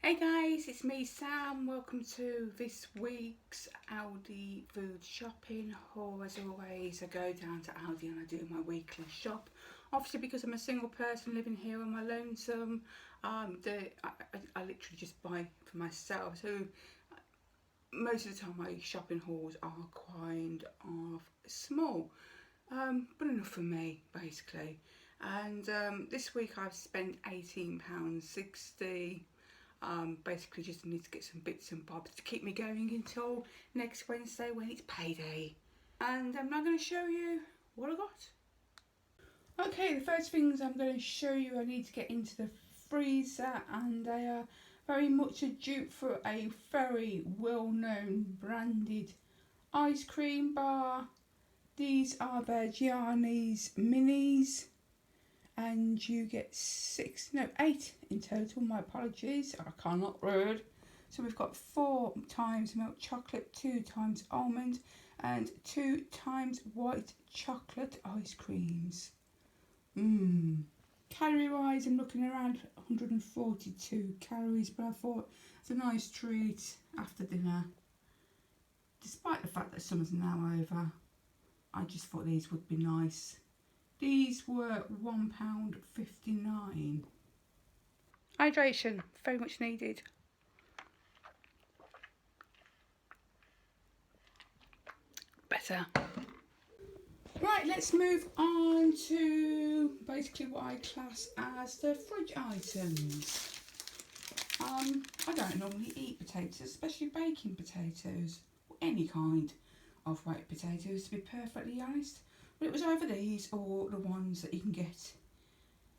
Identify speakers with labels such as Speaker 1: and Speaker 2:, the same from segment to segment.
Speaker 1: Hey guys, it's me Sam. Welcome to this week's Aldi food shopping haul. As always, I go down to Aldi and I do my weekly shop. Obviously, because I'm a single person living here on my lonesome, I literally just buy for myself. So most of the time my shopping hauls are kind of small, but enough for me basically. And this week I've spent £18.60. Basically just need to get some bits and bobs to keep me going until next Wednesday when it's payday. And I'm now going to show you what I got. Okay, the first things I'm going to show you I need to get into the freezer, and they are very much a dupe for a very well-known branded ice cream bar. These are their Giorgios Minis, and you get 8 in total. My apologies, I cannot read. So we've got 4 times milk chocolate, 2 times almond, and 2 times white chocolate ice creams. Calorie wise, I'm looking around 142 calories, but I thought it's a nice treat after dinner. Despite the fact that summer's now over, I just thought these would be nice. These were £1.59. Hydration, very much needed. Better. Right, let's move on to basically what I class as the fridge items. I don't normally eat potatoes, especially baking potatoes, or any kind of white potatoes, to be perfectly honest. But it was either these or the ones that you can get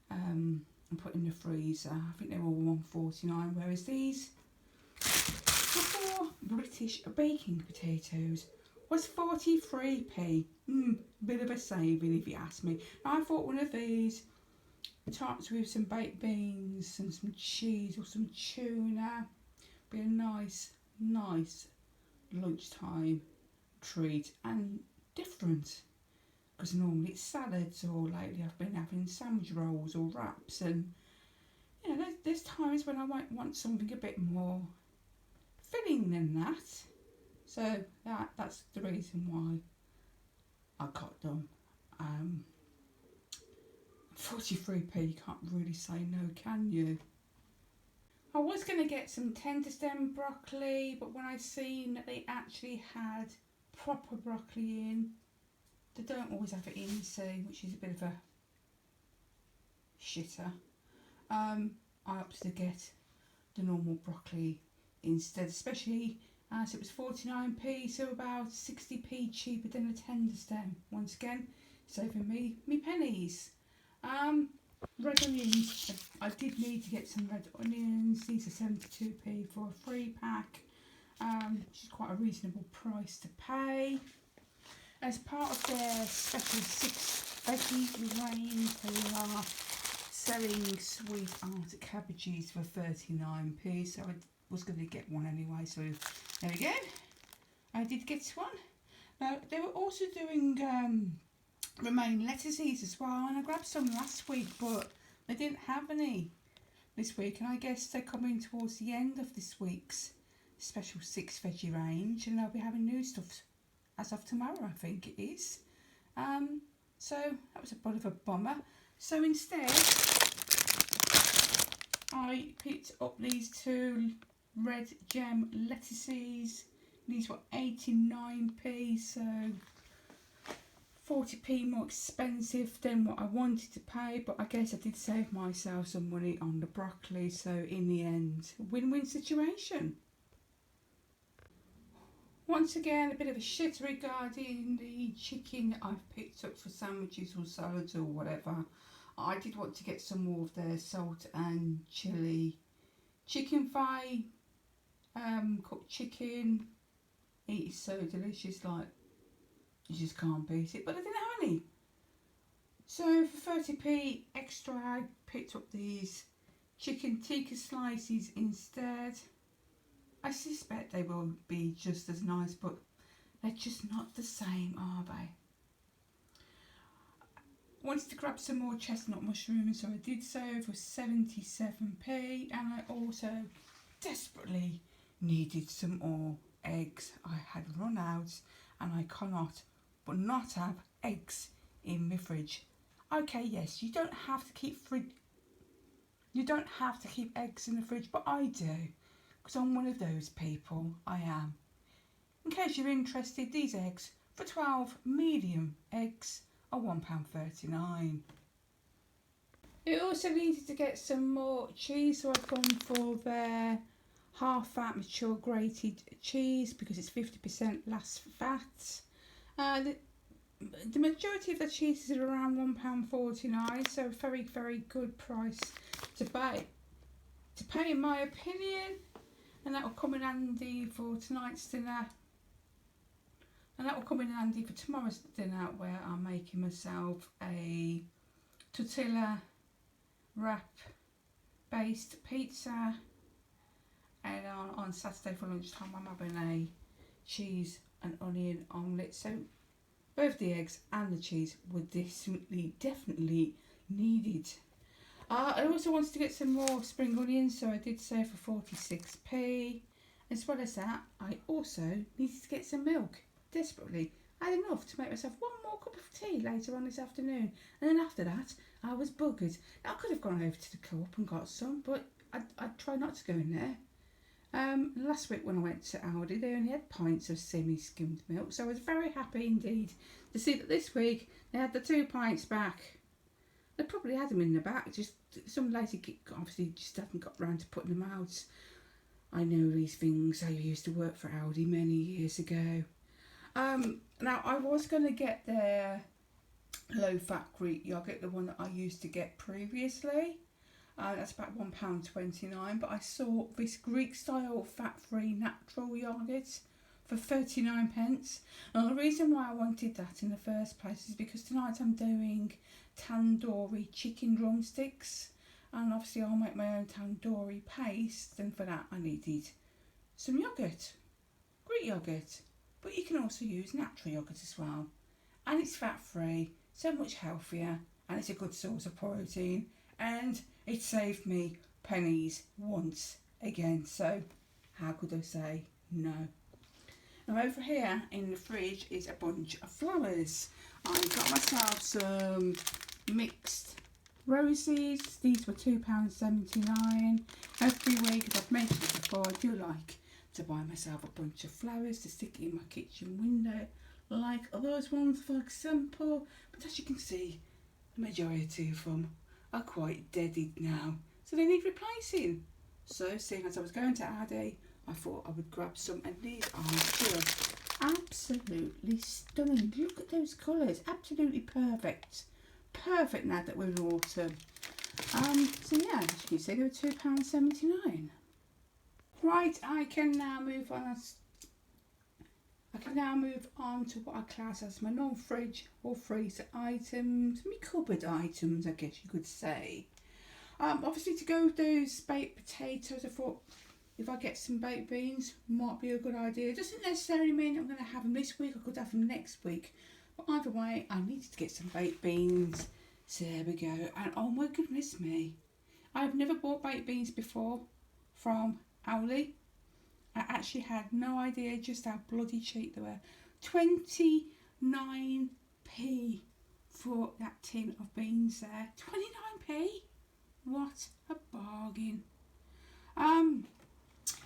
Speaker 1: and put in the freezer. I think they were £1.49, whereas these for British baking potatoes was 43p. Bit of a saving if you ask me. I thought one of these, topped with some baked beans and some cheese or some tuna, be a nice lunchtime treat and different. Because normally it's salads, or lately I've been having sandwich rolls or wraps, and you know, there's times when I might want something a bit more filling than that. So that's the reason why I got them. 43p, you can't really say no, can you? I was going to get some tender stem broccoli, but when I seen that they actually had proper broccoli in, they don't always have it in, you see, which is a bit of a shitter. I opted to get the normal broccoli instead, especially as it was 49p, so about 60p cheaper than a tender stem. Once again, saving me pennies. Red onions, I did need to get some red onions. These are 72p for a 3-pack, which is quite a reasonable price to pay. As part of their special 6 Veggies range, they are selling sweet art cabbages for 39p, so I was going to get one anyway, so there we go. I did get one. Now, they were also doing romaine lettuces as well, and I grabbed some last week, but they didn't have any this week, and I guess they're coming towards the end of this week's special 6 veggie range, and they'll be having new stuff as of tomorrow, I think it is. So that was a bit of a bummer. So instead, I picked up these 2 red gem lettuces. These were 89p, so 40p more expensive than what I wanted to pay, but I guess I did save myself some money on the broccoli, so in the end, win-win situation. Once again, a bit of a shit regarding the chicken that I've picked up for sandwiches or salads or whatever. I did want to get some more of their salt and chilli chicken thigh, cooked chicken. It is so delicious, like, you just can't beat it, but I didn't have any. So for 30p extra, I picked up these chicken tikka slices instead. I suspect they will be just as nice, but they're just not the same, are they? Wanted to grab some more chestnut mushrooms, so I did so for 77p, and I also desperately needed some more eggs. I had run out and I cannot but not have eggs in my fridge. Okay, yes, you don't have to keep eggs in the fridge, but I do, because I'm one of those people. I am. In case you're interested, these eggs for 12 medium eggs are £1.39. It also needed to get some more cheese, so I've gone for their half fat mature grated cheese because it's 50% less fat. The majority of the cheeses are around £1.49, so a very, very good price to pay in my opinion, and that will come in handy for tonight's dinner, and that will come in handy for tomorrow's dinner, where I'm making myself a tortilla wrap based pizza, and on Saturday for lunchtime I'm having a cheese and onion omelette. So both the eggs and the cheese were definitely needed. I also wanted to get some more spring onions, so I did so for 46p. As well as that, I also needed to get some milk, desperately. I had enough to make myself one more cup of tea later on this afternoon, and then after that I was buggered. I could have gone over to the co-op and got some, but I'd try not to go in there. Last week when I went to Aldi, they only had pints of semi-skimmed milk, so I was very happy indeed to see that this week they had the 2 pints back. They probably had them in the back, just some lazy kid obviously just hadn't got round to putting them out. I know these things. I used to work for Aldi many years ago. Now I was going to get their low-fat Greek yoghurt, the one that I used to get previously. That's about £1.29, but I saw this Greek-style fat-free natural yoghurt for 39p. And the reason why I wanted that in the first place is because tonight I'm doing tandoori chicken drumsticks, and obviously I'll make my own tandoori paste, and for that I needed some yoghurt, Greek yoghurt, but you can also use natural yoghurt as well, and it's fat-free, so much healthier, and it's a good source of protein, and it saved me pennies once again, so how could I say no? Now over here in the fridge is a bunch of flowers. I got myself some mixed roses. These were £2.79. Every week, as I've mentioned before, I do like to buy myself a bunch of flowers to stick in my kitchen window, like those ones for example, but as you can see, the majority of them are quite deaded now, so they need replacing. So seeing as I was going to Aldi, I thought I would grab some, and these are just absolutely stunning. Look at those colours, absolutely perfect. Perfect now that we're in autumn. So yeah, as you can see, they were £2.79. Right, I can now move on to what I class as my non-fridge or freezer items, my cupboard items, I guess you could say. Obviously to go with those baked potatoes, I thought if I get some baked beans, might be a good idea. It doesn't necessarily mean I'm going to have them this week, I could have them next week. But either way, I needed to get some baked beans. So there we go. And oh my goodness me, I've never bought baked beans before from Aldi. I actually had no idea just how bloody cheap they were. 29p for that tin of beans there. 29p? What a bargain.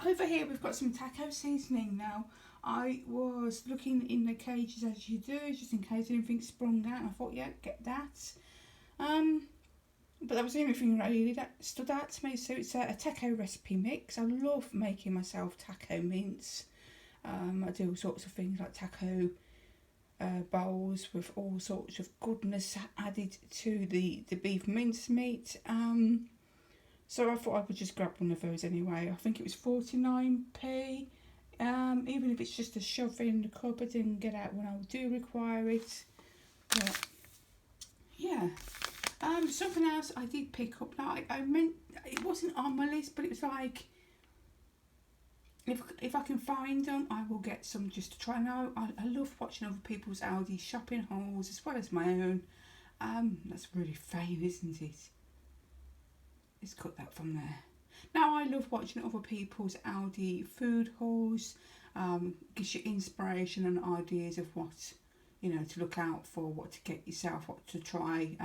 Speaker 1: Over here we've got some taco seasoning now. I was looking in the cages as you do, just in case anything sprung out. I thought, yeah, get that. But that was the only thing really that stood out to me. So it's a taco recipe mix. I love making myself taco mince. I do all sorts of things like taco bowls with all sorts of goodness added to the beef mincemeat. So I thought I would just grab one of those anyway. I think it was 49p. Even if it's just to shove in the cupboard and get out when I do require it. But yeah. Something else I did pick up. Now I meant it wasn't on my list, but it was like if I can find them, I will get some just to try. Now I love watching other people's Aldi shopping hauls as well as my own. That's really fine, isn't it? Let's cut that from there. Now, I love watching other people's Aldi food hauls. Gives you inspiration and ideas of what, you know, to look out for, what to get yourself, what to try.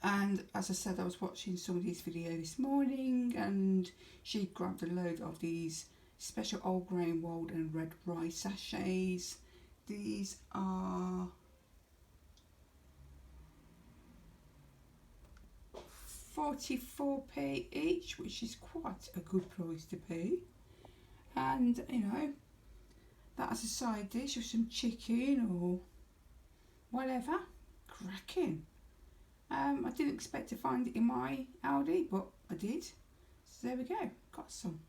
Speaker 1: And as I said, I was watching somebody's video this morning, and she grabbed a load of these special whole grain wild and red rice sachets. These are 44p each, which is quite a good price to pay. And you know, that as a side dish with some chicken or whatever, cracking. I didn't expect to find it in my Aldi, but I did. So there we go, got some.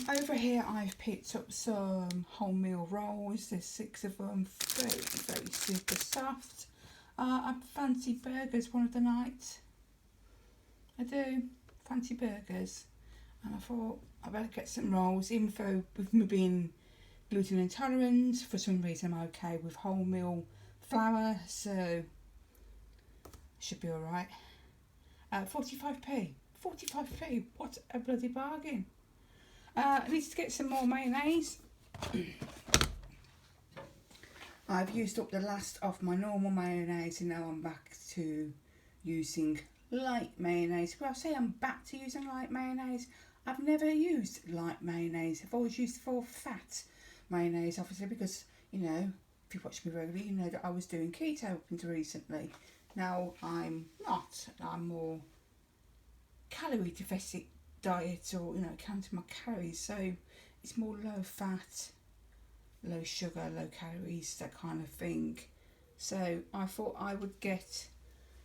Speaker 1: Over here I've picked up some wholemeal rolls. There's 6 of them, very super soft. I fancy burgers one of the night. I do fancy burgers, and I thought I better get some rolls. Even though with me being gluten intolerant, for some reason I'm okay with wholemeal flour, so should be alright. 45p, what a bloody bargain. I need to get some more mayonnaise. I've used up the last of my normal mayonnaise, and now I'm back to using light mayonnaise. Well, I say I'm back to using light mayonnaise. I've never used light mayonnaise. I've always used full fat mayonnaise, obviously, because, you know, if you watch me regularly, you know that I was doing keto up until recently. Now I'm not. I'm more calorie deficit diet, or, you know, counting my calories. So it's more low fat, low sugar, low calories, that kind of thing. So I thought I would get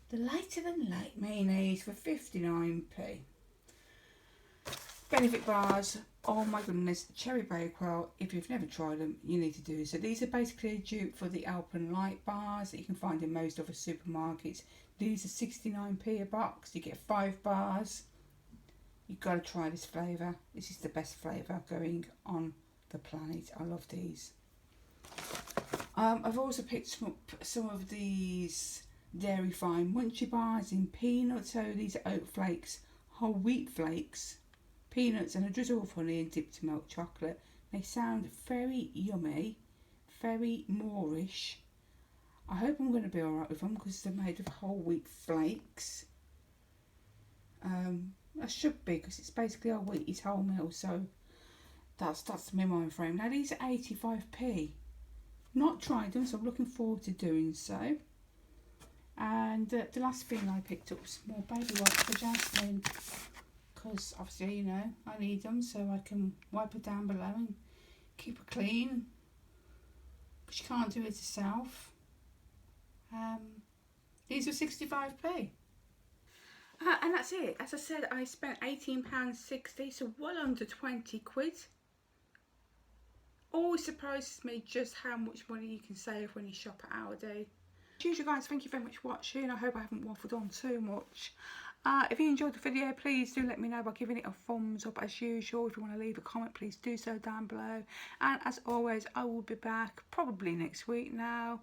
Speaker 1: the lighter than light mayonnaise for 59p. Benefit bars, oh my goodness, cherry bakewell. If you've never tried them, you need to do so. These are basically a dupe for the Alpenlight bars that you can find in most other supermarkets. These are 69p a box. You get 5 bars. You've got to try this flavour. This is the best flavour going on the planet. I love these. I've also picked up some of these Dairy Fine Munchie Bars in peanuts. So these are oat flakes, whole wheat flakes, peanuts and a drizzle of honey and dipped in milk chocolate. They sound very yummy, very Moorish. I hope I'm going to be alright with them because they're made of whole wheat flakes. I should be, because it's basically whole wheat, it's wholemeal, so that's my mind frame. Now these are 85p. Not tried them, so I'm looking forward to doing so. And the last thing I picked up was more baby wipes for Jasmine, because obviously, you know, I need them so I can wipe her down below and keep her clean, because she can't do it herself. These are 65p. And that's it. As I said, I spent £18.60, so well under 20 quid. Always surprises me just how much money you can save when you shop at Aldi. As usual, guys, thank you very much for watching. I hope I haven't waffled on too much. If you enjoyed the video, please do let me know by giving it a thumbs up as usual. If you want to leave a comment, please do so down below. And as always, I will be back probably next week now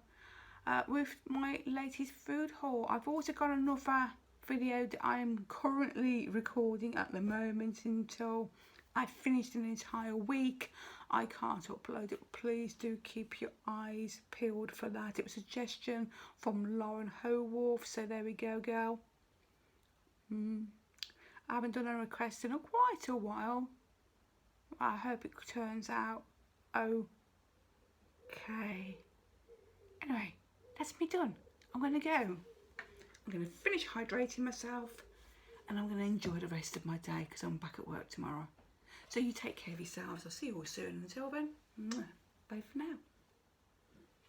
Speaker 1: with my latest food haul. I've also got another video that I'm currently recording at the moment until I've finished an entire week. I can't upload it. Please do keep your eyes peeled for that. It was a suggestion from Lauren Howarth, so there we go, girl. I haven't done a request in quite a while. I hope it turns out okay. Anyway, that's me done. I'm going to go. I'm going to finish hydrating myself, and I'm going to enjoy the rest of my day because I'm back at work tomorrow. So you take care of yourselves. I'll see you all soon. Until then, bye for now.